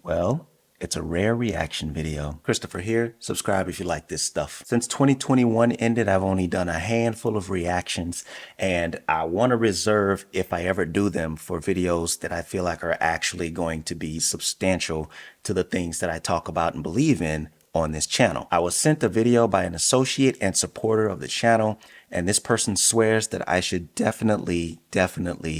Well, it's a rare reaction video. Christopher here. Subscribe if you like this stuff. Since 2021 ended, I've only done a handful of reactions, and I want to reserve, if I ever do them, for videos that I feel like are actually going to be substantial to the things that I talk about and believe in on this channel. I was sent a video by an associate and supporter of the channel, and this person swears that I should definitely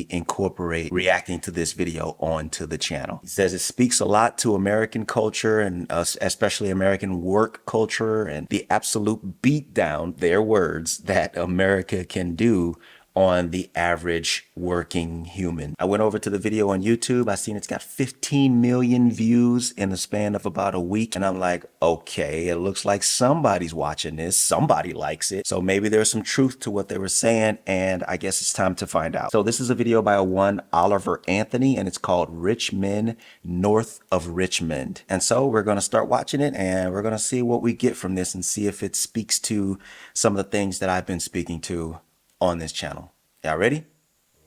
incorporate reacting to this video onto the channel. He says it speaks a lot to American culture and especially American work culture and the absolute beatdown, their words, that America can do on the average working human. I went over to the video on YouTube. I seen it's got 15 million views in the span of about a week. And I'm like, okay, it looks like somebody's watching this. Somebody likes it. So maybe there's some truth to what they were saying. And I guess it's time to find out. So this is a video by one Oliver Anthony, and it's called Rich Men North of Richmond. And so we're going to start watching it, and we're going to see what we get from this and see if it speaks to some of the things that I've been speaking to on this channel. Y'all ready?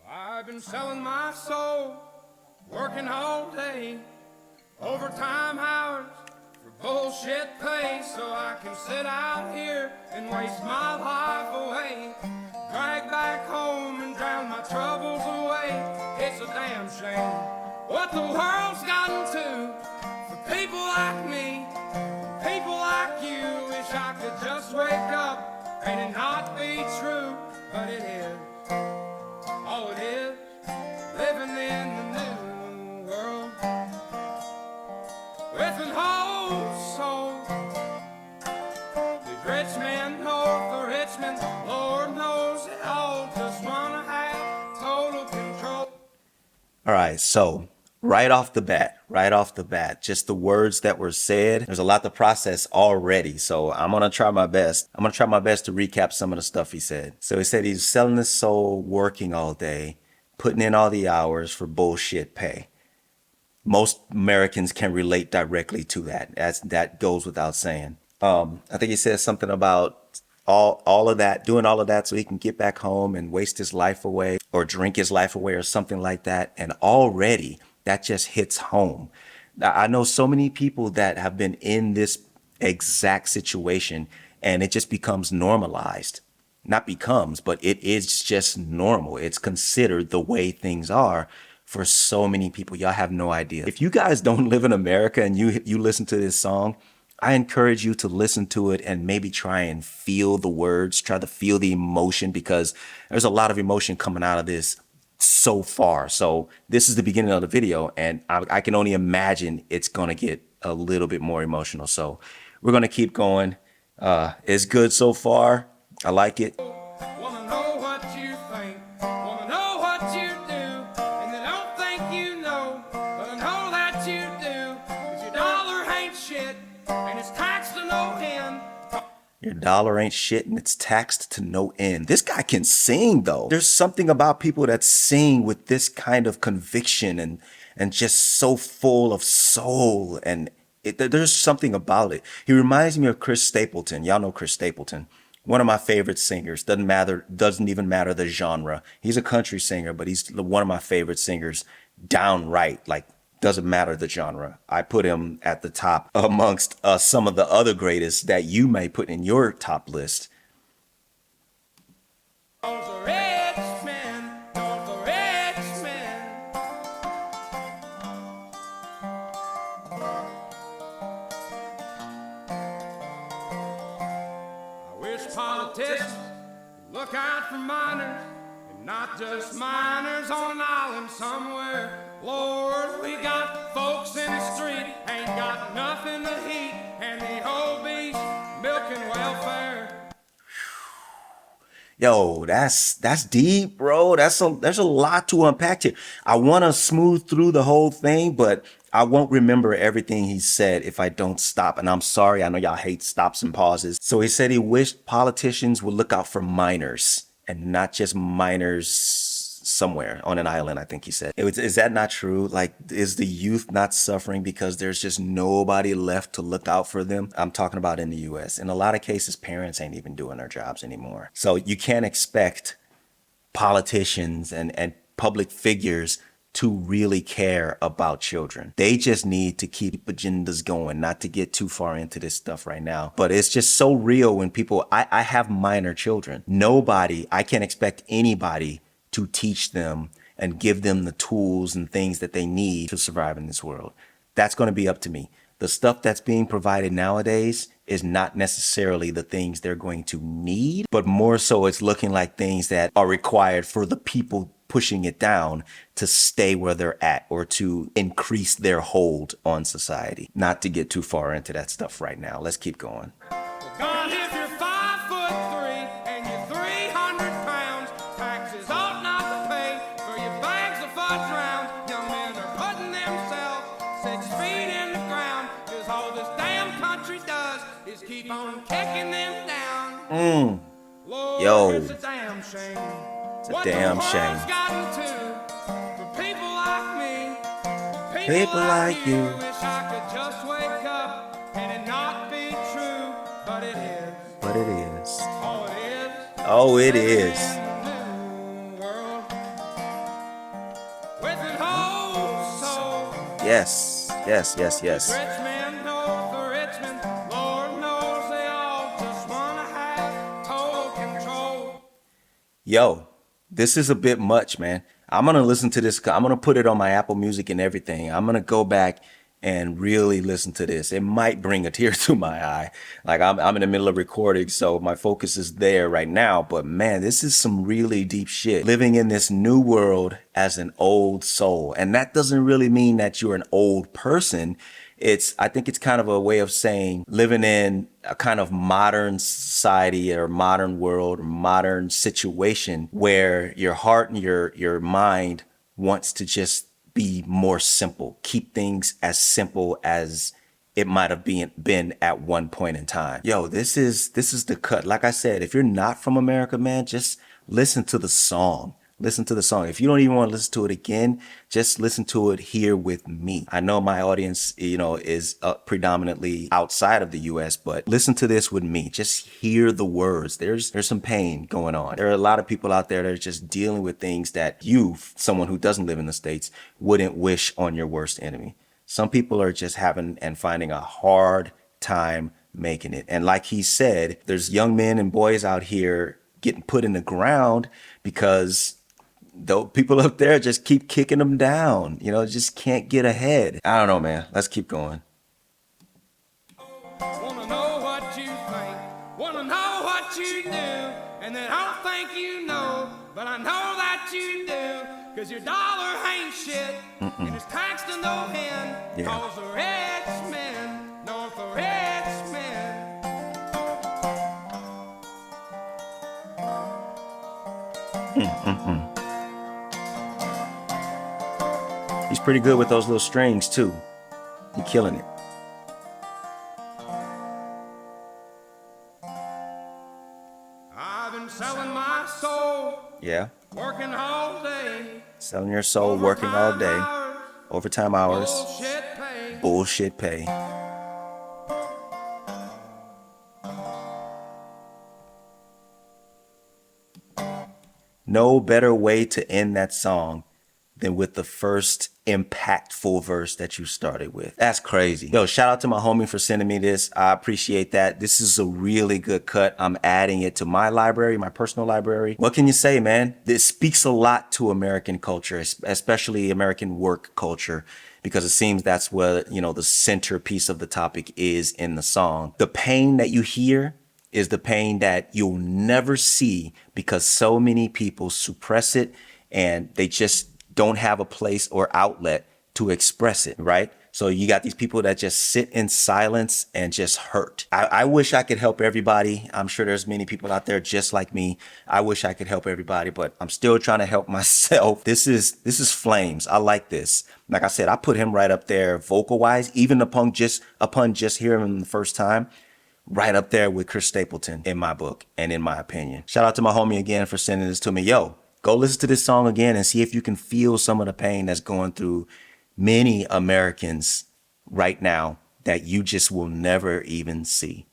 I've been selling my soul, working all day, overtime hours for bullshit pay, so I can sit out here and waste my life away, drag back home and drown my troubles away. It's a damn shame what the world's gotten to for people like me, people like you. Wish I could just wake up and it not be true. But it is, oh it is, living in the new world with an whole soul. The rich men north of Richmond, Lord knows it all, just wanna have total control. All right, so right off the bat, just the words that were said, there's a lot to process already. So I'm going to try my best. I'm going to try my best to recap some of the stuff he said. So he said he's selling his soul, working all day, putting in all the hours for bullshit pay. Most Americans can relate directly to that. That goes without saying. I think he said something about all of that, doing all of that so he can get back home and waste his life away or drink his life away or something like that. And already that just hits home. I know so many people that have been in this exact situation, and it just becomes normalized. Not becomes, but it is just normal. It's considered the way things are for so many people. Y'all have no idea. If you guys don't live in America and you listen to this song, I encourage you to listen to it and maybe try and feel the words, try to feel the emotion, because there's a lot of emotion coming out of this so far. So this is the beginning of the video, and I can only imagine it's going to get a little bit more emotional. So we're going to keep going. It's good so far. I like it. Wanna know what you think, wanna know what you do, and they don't think you know, but I know that you do, 'cause your dollar ain't shit, and it's taxed to no end. Your dollar ain't shit and it's taxed to no end. This guy can sing though. There's something about people that sing with this kind of conviction and just so full of soul, and there's something about it. He reminds me of Chris Stapleton. Y'all know Chris Stapleton. One of my favorite singers. Doesn't even matter the genre. He's a country singer, but he's one of my favorite singers downright. Like, doesn't matter the genre. I put him at the top amongst some of the other greatest that you may put in your top list. North of Richmond, North of Richmond. I wish politicians would look out for minors, and not just minors on an island somewhere. Lord, we got folks in the street, ain't got nothing to eat, and the old beast milking welfare. Yo, that's deep, bro. There's a lot to unpack here. I want to smooth through the whole thing, but I won't remember everything he said if I don't stop. And I'm sorry, I know y'all hate stops and pauses. So he said he wished politicians would look out for minors, and not just minors somewhere on an island, I think he said. Is that not true? Like, is the youth not suffering because there's just nobody left to look out for them? I'm talking about in the US. In a lot of cases, parents ain't even doing their jobs anymore. So you can't expect politicians and public figures to really care about children. They just need to keep agendas going, not to get too far into this stuff right now. But it's just so real when people, I have minor children. I can't expect anybody to teach them and give them the tools and things that they need to survive in this world. That's going to be up to me. The stuff that's being provided nowadays is not necessarily the things they're going to need, but more so it's looking like things that are required for the people pushing it down to stay where they're at or to increase their hold on society. Not to get too far into that stuff right now. Let's keep going. God, if you're 5'3" and you're 300 pounds, taxes ought not to pay for your bags of fudge rounds. Young men are putting themselves 6 feet in the ground, 'cause all this damn country does is keep on kicking them down. Lord, Yo. it's a damn shame. It's a damn shame. What the world's gotten to for people like me. People like you. Wish I could just wake up and it not be true, but it is. But it is. Oh, it is. Oh, it is. New world with an whole soul. Yes. Yes, yes, yes. Rich men north of Richmond, Lord knows they all just wanna have total control. Yo, this is a bit much, man. I'm going to listen to this. I'm going to put it on my Apple Music and everything. I'm going to go back and really listen to this. It might bring a tear to my eye. Like I'm in the middle of recording, so my focus is there right now. But man, this is some really deep shit. Living in this new world as an old soul. And that doesn't really mean that you're an old person. I think it's kind of a way of saying living in a kind of modern society or modern world or modern situation where your heart and your mind wants to just be more simple, keep things as simple as it might have been at one point in time. Yo, this is the cut. Like I said, if you're not from America, man, just listen to the song. Listen to the song. If you don't even want to listen to it again, just listen to it here with me. I know my audience, is predominantly outside of the US, but listen to this with me. Just hear the words. There's some pain going on. There are a lot of people out there that are just dealing with things that you, someone who doesn't live in the States, wouldn't wish on your worst enemy. Some people are just having and finding a hard time making it. And like he said, there's young men and boys out here getting put in the ground because though people up there just keep kicking them down, just can't get ahead. I don't know, man. Let's keep going. Wanna know what you think, wanna know what you do, and then I don't think you know, but I know that you do, 'cause your dollar ain't shit, and it's taxed to no end, Yeah. 'cause the rich men, north of Richmond. He's pretty good with those little strings too. He's killing it. I've been selling my soul, Yeah. working all day, Selling your soul, working all day, overtime hours, bullshit pay. bullshit pay. No better way to end that song than with the first impactful verse that you started with. That's crazy. Yo, shout out to my homie for sending me this. I appreciate that. This is a really good cut. I'm adding it to my library, my personal library. What can you say, man? This speaks a lot to American culture, especially American work culture, because it seems that's where, the centerpiece of the topic is in the song. The pain that you hear is the pain that you'll never see because so many people suppress it and they just don't have a place or outlet to express it, right? So you got these people that just sit in silence and just hurt. I wish I could help everybody. I'm sure there's many people out there just like me. I wish I could help everybody, but I'm still trying to help myself. This is flames. I like this. Like I said, I put him right up there vocal wise, even upon just hearing him the first time. Right up there with Chris Stapleton in my book and in my opinion. Shout out to my homie again for sending this to me. Yo, go listen to this song again and see if you can feel some of the pain that's going through many Americans right now that you just will never even see.